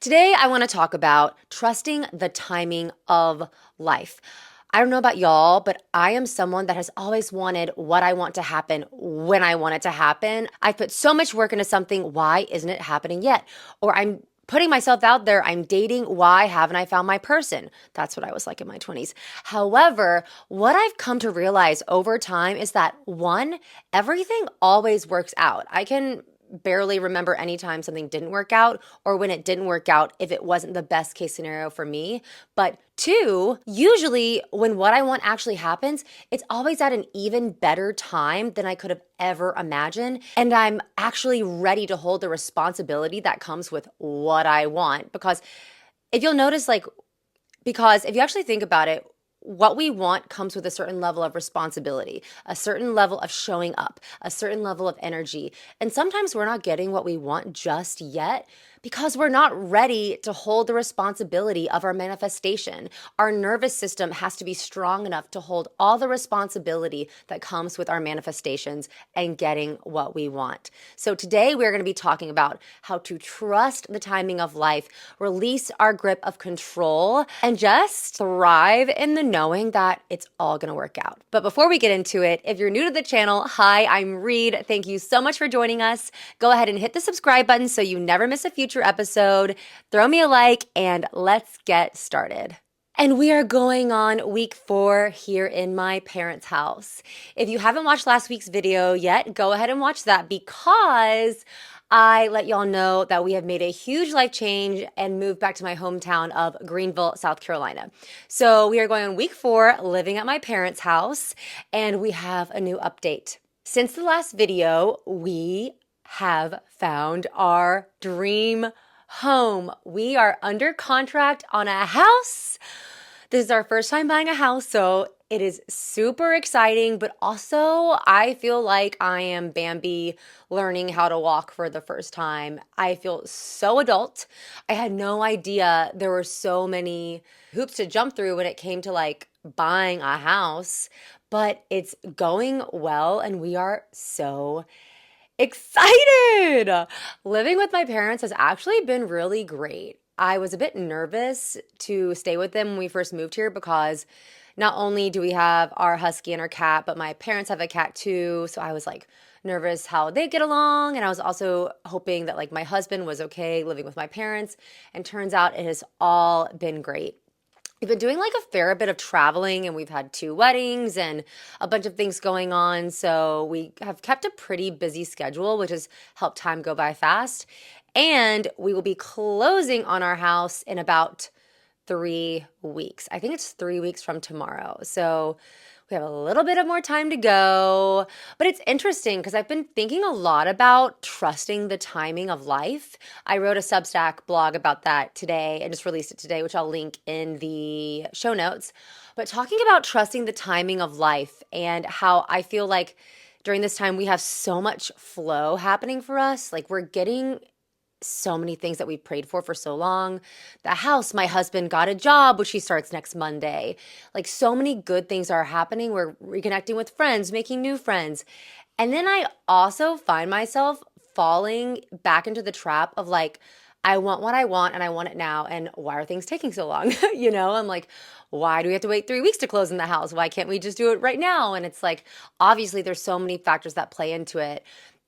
Today, I want to talk about trusting the timing of life. I don't know about y'all, but I am someone that has always wanted what I want to happen when I want it to happen. I've put so much work into something. Why isn't it happening yet? Or I'm putting myself out there. I'm dating. Why haven't I found my person? That's what I was like in my 20s. However, what I've come to realize over time is that one, everything always works out. I can barely remember any time something didn't work out or when it didn't work out if it wasn't the best case scenario for me. But two, usually when what I want actually happens, it's always at an even better time than I could have ever imagined. And I'm actually ready to hold the responsibility that comes with what I want. If you'll notice, because if you actually think about it, what we want comes with a certain level of responsibility, a certain level of showing up, a certain level of energy. And sometimes we're not getting what we want just yet because we're not ready to hold the responsibility of our manifestation. Our nervous system has to be strong enough to hold all the responsibility that comes with our manifestations and getting what we want. So today we're going to be talking about how to trust the timing of life, release our grip of control, and just thrive in the knowing that it's all going to work out. But before we get into it, if you're new to the channel, hi, I'm Reid. Thank you so much for joining us. Go ahead and hit the subscribe button so you never miss a future episode. Throw me a like and let's get started. And we are going on week 4 here in my parents' house. If you haven't watched last week's video yet, go ahead and watch that because I let y'all know that we have made a huge life change and moved back to my hometown of Greenville, South Carolina. So we are going on week 4, living at my parents' house, and we have a new update. Since the last video, we have found our dream home. We are under contract on a house. This is our first time buying a house, so it is super exciting, but also I feel like I am Bambi learning how to walk for the first time. I feel so adult. I had no idea there were so many hoops to jump through when it came to buying a house, but it's going well and we are so excited. Living with my parents has actually been really great. I was a bit nervous to stay with them when we first moved here because not only do we have our husky and our cat, but my parents have a cat too. So I was nervous how they get along. And I was also hoping that my husband was okay living with my parents. And turns out it has all been great. We've been doing a fair bit of traveling and we've had 2 weddings and a bunch of things going on. So we have kept a pretty busy schedule, which has helped time go by fast. And we will be closing on our house in about 3 weeks. I think it's 3 weeks from tomorrow. So we have a little bit of more time to go, but it's interesting because I've been thinking a lot about trusting the timing of life. I wrote a Substack blog about that today and just released it today, which I'll link in the show notes. But talking about trusting the timing of life and how I feel like during this time we have so much flow happening for us. We're getting so many things that we've prayed for so long. The house, my husband got a job, which he starts next Monday. So many good things are happening. We're reconnecting with friends, making new friends. And then I also find myself falling back into the trap of I want what I want and I want it now. And why are things taking so long? I'm why do we have to wait 3 weeks to close in the house? Why can't we just do it right now? And it's obviously there's so many factors that play into it.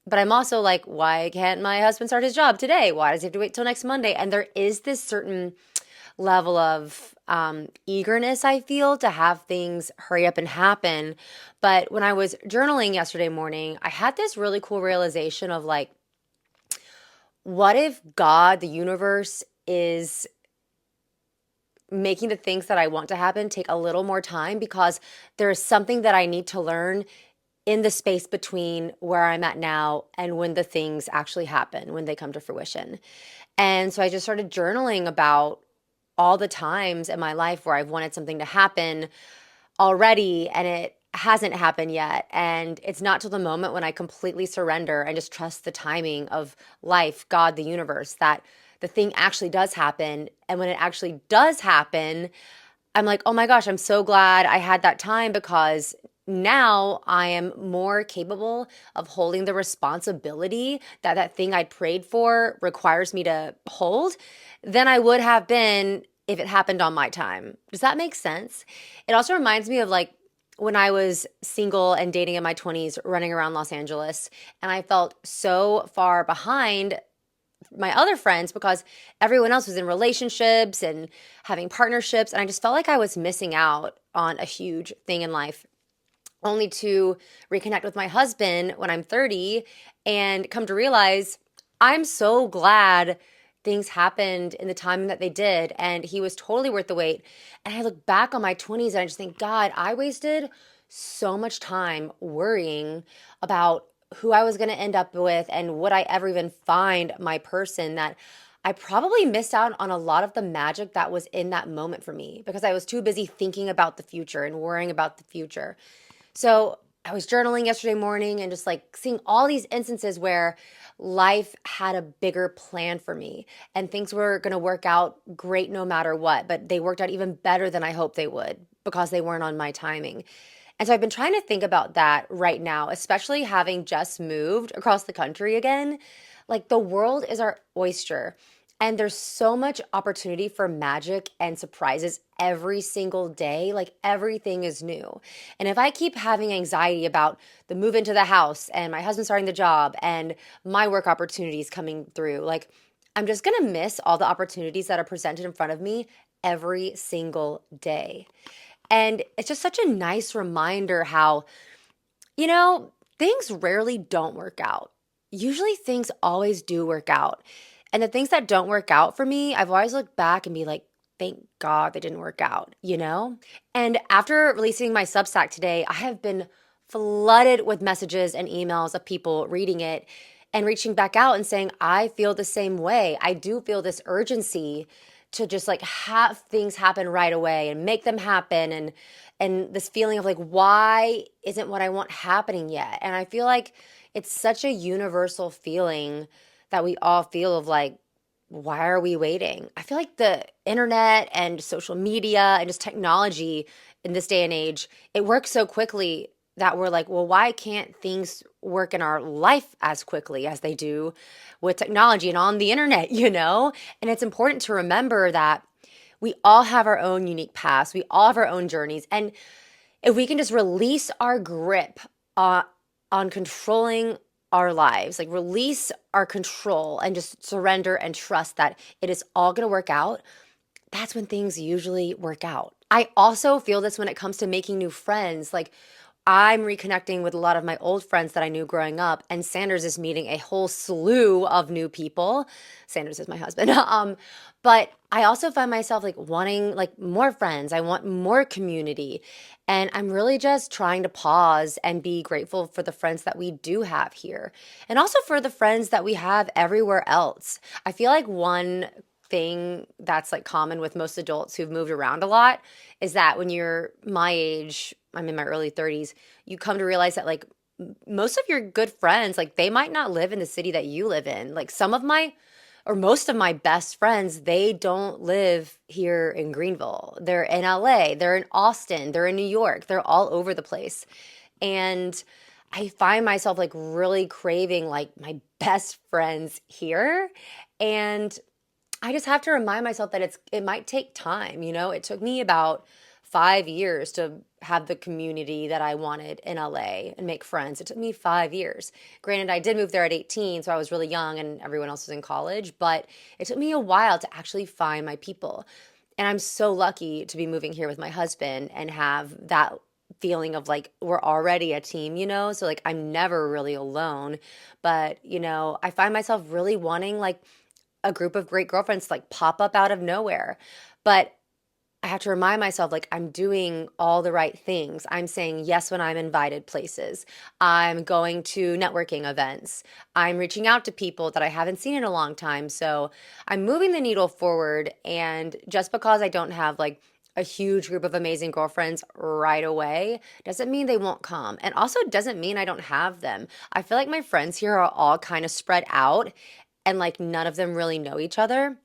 But I'm also why can't my husband start his job today? Why does he have to wait till next Monday? And there is this certain level of eagerness, I feel, to have things hurry up and happen. But when I was journaling yesterday morning, I had this really cool realization of what if God, the universe, is making the things that I want to happen take a little more time because there is something that I need to learn in the space between where I'm at now and when the things actually happen, when they come to fruition. And so I just started journaling about all the times in my life where I've wanted something to happen already and it hasn't happened yet. And it's not till the moment when I completely surrender and just trust the timing of life, God, the universe, that the thing actually does happen. And when it actually does happen, I'm oh my gosh, I'm so glad I had that time because now I am more capable of holding the responsibility that that thing I prayed for requires me to hold than I would have been if it happened on my time. Does that make sense? It also reminds me of like when I was single and dating in my 20s, running around Los Angeles, and I felt so far behind my other friends because everyone else was in relationships and having partnerships. And I just felt like I was missing out on a huge thing in life, only to reconnect with my husband when I'm 30 and come to realize I'm so glad things happened in the time that they did. And he was totally worth the wait. And I look back on my 20s and I just think, God, I wasted so much time worrying about who I was going to end up with and would I ever even find my person, that I probably missed out on a lot of the magic that was in that moment for me because I was too busy thinking about the future and worrying about the future. So I was journaling yesterday morning and just like seeing all these instances where life had a bigger plan for me and things were going to work out great no matter what, but they worked out even better than I hoped they would because they weren't on my timing. And so I've been trying to think about that right now, especially having just moved across the country again. Like the world is our oyster. And there's so much opportunity for magic and surprises every single day. Like everything is new. And if I keep having anxiety about the move into the house and my husband starting the job and my work opportunities coming through, like I'm just going to miss all the opportunities that are presented in front of me every single day. And it's just such a nice reminder how, things rarely don't work out. Usually things always do work out. And the things that don't work out for me, I've always looked back and be like, thank God they didn't work out, you know? And after releasing my Substack today, I have been flooded with messages and emails of people reading it and reaching back out and saying, I feel the same way. I do feel this urgency to just like have things happen right away and make them happen, and this feeling of like, why isn't what I want happening yet? And I feel like it's such a universal feeling that we all feel of like, why are we waiting? I feel like the internet and social media and just technology in this day and age, it works so quickly that we're like, well, why can't things work in our life as quickly as they do with technology and on the internet, you know? And it's important to remember that we all have our own unique paths, we all have our own journeys. And if we can just release our grip on controlling our lives, like release our control and just surrender and trust that it is all going to work out, that's when things usually work out. I also feel this when it comes to making new friends. Like I'm reconnecting with a lot of my old friends that I knew growing up, and Sanders is meeting a whole slew of new people. Sanders is my husband. But I also find myself like wanting like more friends. I want more community. And I'm really just trying to pause and be grateful for the friends that we do have here. And also for the friends that we have everywhere else. I feel like one thing that's like common with most adults who've moved around a lot is that when you're my age, I'm in my early 30s, you come to realize that like most of your good friends, like they might not live in the city that you live in. Like some of my or most of my best friends, they don't live here in Greenville. They're in LA, they're in Austin, they're in New York, they're all over the place. And I find myself like really craving like my best friends here. And I just have to remind myself that it might take time, you know? It took me about 5 years to have the community that I wanted in LA and make friends. It took me 5 years. Granted, I did move there at 18, so I was really young and everyone else was in college, but it took me a while to actually find my people. And I'm so lucky to be moving here with my husband and have that feeling of like we're already a team, you know? So like I'm never really alone, but I find myself really wanting like a group of great girlfriends to like pop up out of nowhere. But I have to remind myself like I'm doing all the right things. I'm saying yes when I'm invited places. I'm going to networking events. I'm reaching out to people that I haven't seen in a long time. So I'm moving the needle forward. And just because I don't have like a huge group of amazing girlfriends right away doesn't mean they won't come. And also doesn't mean I don't have them. I feel like my friends here are all kind of spread out and like none of them really know each other.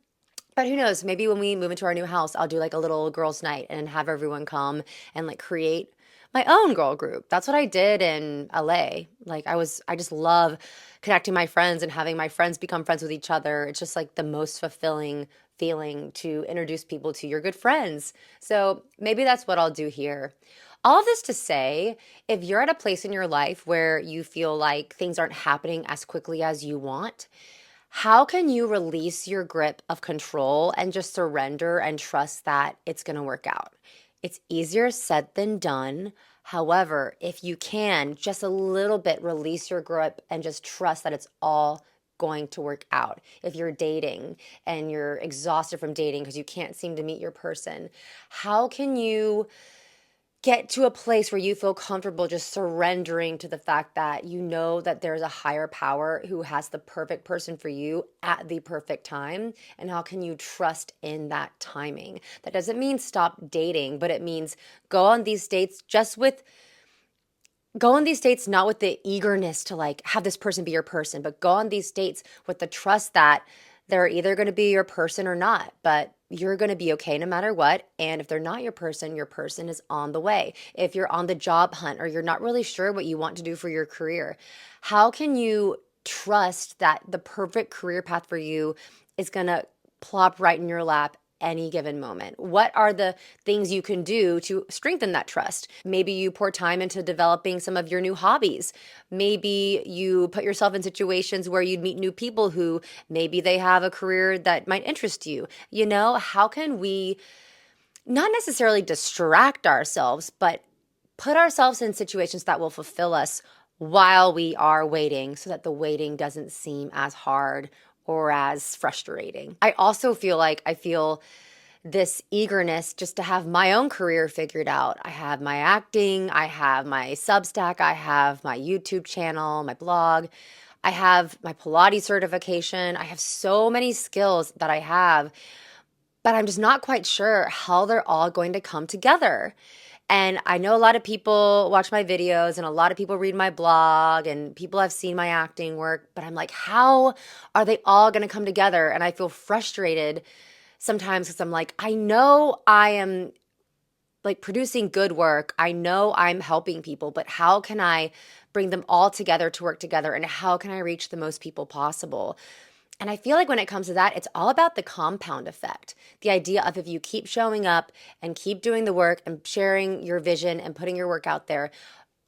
But who knows? Maybe when we move into our new house, I'll do like a little girls' night and have everyone come and like create my own girl group. That's what I did in LA. Like I just love connecting my friends and having my friends become friends with each other. It's just like the most fulfilling feeling to introduce people to your good friends. So maybe that's what I'll do here. All of this to say, if you're at a place in your life where you feel like things aren't happening as quickly as you want, how can you release your grip of control and just surrender and trust that it's going to work out? It's easier said than done. However, if you can just a little bit release your grip and just trust that it's all going to work out. If you're dating and you're exhausted from dating because you can't seem to meet your person, how can you get to a place where you feel comfortable just surrendering to the fact that you know that there's a higher power who has the perfect person for you at the perfect time? And how can you trust in that timing? That doesn't mean stop dating, but it means go on these dates not with the eagerness to like have this person be your person, but go on these dates with the trust that they're either going to be your person or not, but you're going to be okay no matter what. And if they're not your person is on the way. If you're on the job hunt or you're not really sure what you want to do for your career, how can you trust that the perfect career path for you is going to plop right in your lap any given moment? What are the things you can do to strengthen that trust? Maybe you pour time into developing some of your new hobbies. Maybe you put yourself in situations where you'd meet new people who maybe they have a career that might interest you. You know, how can we not necessarily distract ourselves, but put ourselves in situations that will fulfill us while we are waiting so that the waiting doesn't seem as hard or as frustrating. I also feel this eagerness just to have my own career figured out. I have my acting, I have my Substack, I have my YouTube channel, my blog, I have my Pilates certification. I have so many skills that I have, but I'm just not quite sure how they're all going to come together. And I know a lot of people watch my videos and a lot of people read my blog and people have seen my acting work, but I'm like, how are they all going to come together? And I feel frustrated sometimes because I'm like, I know I am like producing good work. I know I'm helping people, but how can I bring them all together to work together? And how can I reach the most people possible? And I feel like when it comes to that, it's all about the compound effect. The idea of if you keep showing up and keep doing the work and sharing your vision and putting your work out there,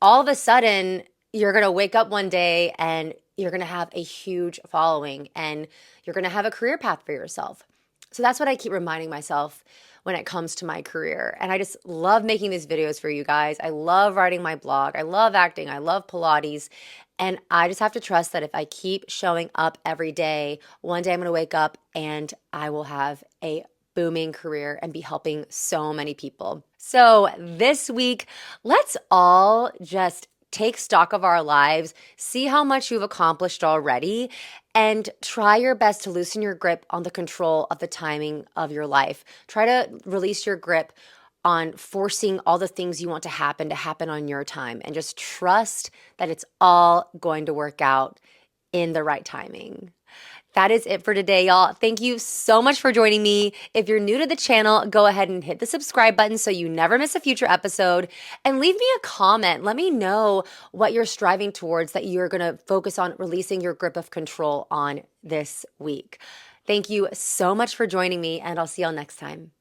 all of a sudden you're going to wake up one day and you're going to have a huge following and you're going to have a career path for yourself. So that's what I keep reminding myself when it comes to my career. And I just love making these videos for you guys. I love writing my blog. I love acting. I love Pilates. And I just have to trust that if I keep showing up every day, one day I'm going to wake up and I will have a booming career and be helping so many people. So this week, let's all just take stock of our lives, see how much you've accomplished already, and try your best to loosen your grip on the control of the timing of your life. Try to release your grip on forcing all the things you want to happen on your time, and just trust that it's all going to work out in the right timing. That is it for today, y'all. Thank you so much for joining me. If you're new to the channel, go ahead and hit the subscribe button so you never miss a future episode. And leave me a comment. Let me know what you're striving towards that you're going to focus on releasing your grip of control on this week. Thank you so much for joining me, and I'll see y'all next time.